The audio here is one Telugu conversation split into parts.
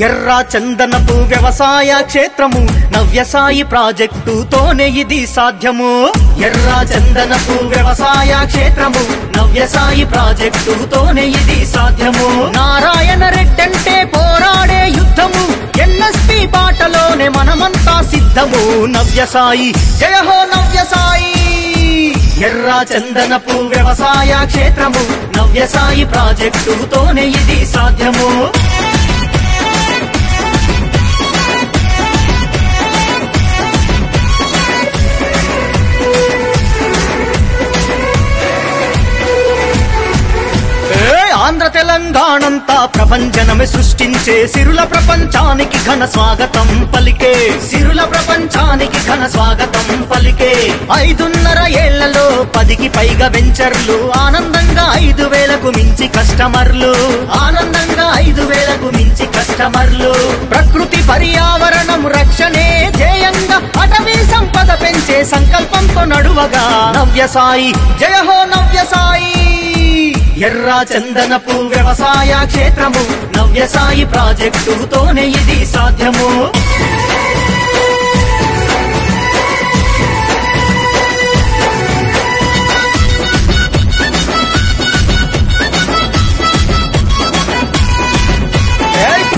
ఎర్ర చందనపు వ్యవసాయ క్షేత్రము నవ్యసాయి ప్రాజెక్టుతోనే ఇది సాధ్యము. ఎర్ర చందనపు వ్యవసాయ క్షేత్రము నవ్యసాయి ప్రాజెక్టుతోనే ఇది సాధ్యము. నారాయణ రెడ్డంటే పోరాడే యుద్ధము, ఎన్ఎస్పి బాటలోనే మనమంతా సిద్ధము. నవ్యసాయి జయ హో నవ్యసాయి. ఎర్ర చందనపు వ్యవసాయ క్షేత్రము నవ్యసాయి ప్రాజెక్టుతోనే ఇది సాధ్యము. ఆంధ్ర తెలంగాణంతా ప్రపంచనమే సృష్టించే సిరుల ప్రపంచానికి ఘన స్వాగతం పలికే. సిరుల ప్రపంచానికి ఘన స్వాగతం పలికే. 5.5 ఏళ్లలో 10కి పైగా వెంచర్లు, ఆనందంగా 5,000కు మించి కస్టమర్లు. ఆనందంగా 5,000కు మించి కస్టమర్లు. ప్రకృతి పర్యావరణం రక్షణే ధ్యేయంగా అటవీ సంపద పెంచే సంకల్పంతో నడువగా నవ్యసాయి జయ హో నవ్యసాయి. ఎర్ర చందనపు వ్యవసాయ క్షేత్రము నవ్యసాయి ప్రాజెక్టుతోనే ఇది సాధ్యము.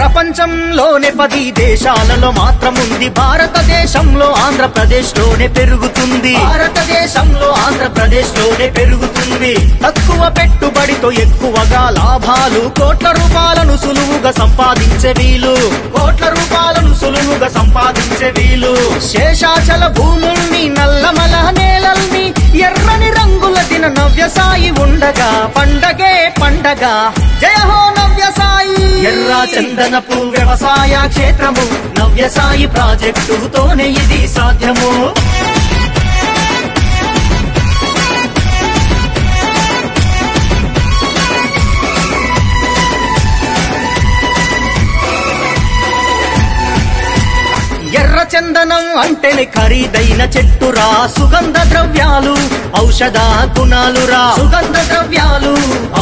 ప్రపంచంలోనే 10 దేశాలలో మాత్రముంది, భారతదేశంలో ఆంధ్రప్రదేశ్ లోనే పెరుగుతుంది. భారతదేశంలో ఆంధ్రప్రదేశ్ లోనే పెరుగుతుంది. తక్కువ పెట్టుబడితో ఎక్కువగా లాభాలు, కోట్ల రూపాయలను సులువుగా సంపాదించే వీలు. కోట్ల రూపాయలను సులువుగా సంపాదించే వీలు. శేషాచల భూముల్ని, నల్లమల నేలల్ని, ఎర్రని రంగుల దిన నవ్యసాయి ఉండగా పండగే పండగ. జయ హో నవ్యసాయి. ఎర్ర చందనపు వ్యవసాయ క్షేత్రము నవ్యసాయి ప్రాజెక్టుతోనే ఇది సాధ్యము. ఎర్ర చందనం అంటేనే ఖరీదైన చెట్టురా, సుగంధ ద్రవ్యాలు ఔషధ గుణాలురా. సుగంధ ద్రవ్యాలు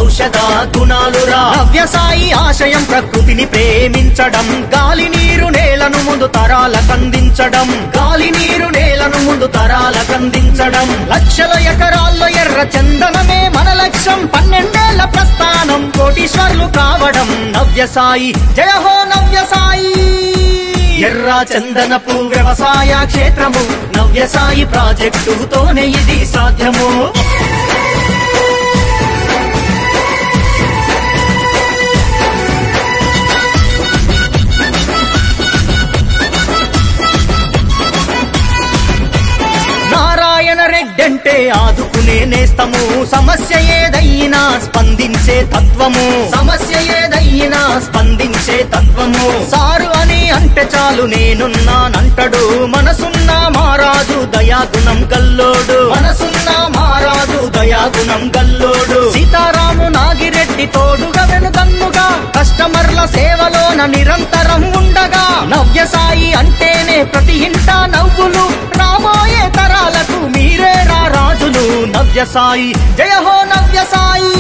ఔషధ గుణాలురా. నవ్యసాయి ఆశయం ప్రకృతిని ప్రేమించడం, గాలి నీరు నేలను ముందు తరాలకందించడం. గాలి నీరు నేలను ముందు తరాలకందించడం. లక్షల ఎకరాల్లో ఎర్ర చందనమే మన లక్ష్యం. 12 ఏళ్ల ప్రస్థానం, కోటీశ్వర్లు కావడం. నవ్యసాయి జయ హో నవ్యసాయి. ఎర్ర చందనపు వ్యవసాయ క్షేత్రము నవ్యసాయి ప్రాజెక్టుతోనే ఇది సాధ్యము. నారాయణ రెడ్డంటే ఆదుకునే నేస్తము, సమస్య ఏదైనా స్పందించే తత్వము. సమస్య ఏదైనా స్పందించే తత్వము. సారు అని అంటే చాలు నేనున్నానంటడు, మనసున్న మహారాజు దయాగుణం గల్లోడు. మనసున్న మహారాజు దయాగుణం గల్లోడు. సీతారాము నాగిరెడ్డి తోడుగా వెనుదన్నుగా, కస్టమర్ల సేవలోన నిరంతరం ఉండగా. నవ్యసాయి అంటేనే ప్రతి ఇంట నవ్వులు, రాబోయే తరాలకు మీరే రా రాజులు. నవ్యసాయి జయ హో నవ్యసాయి.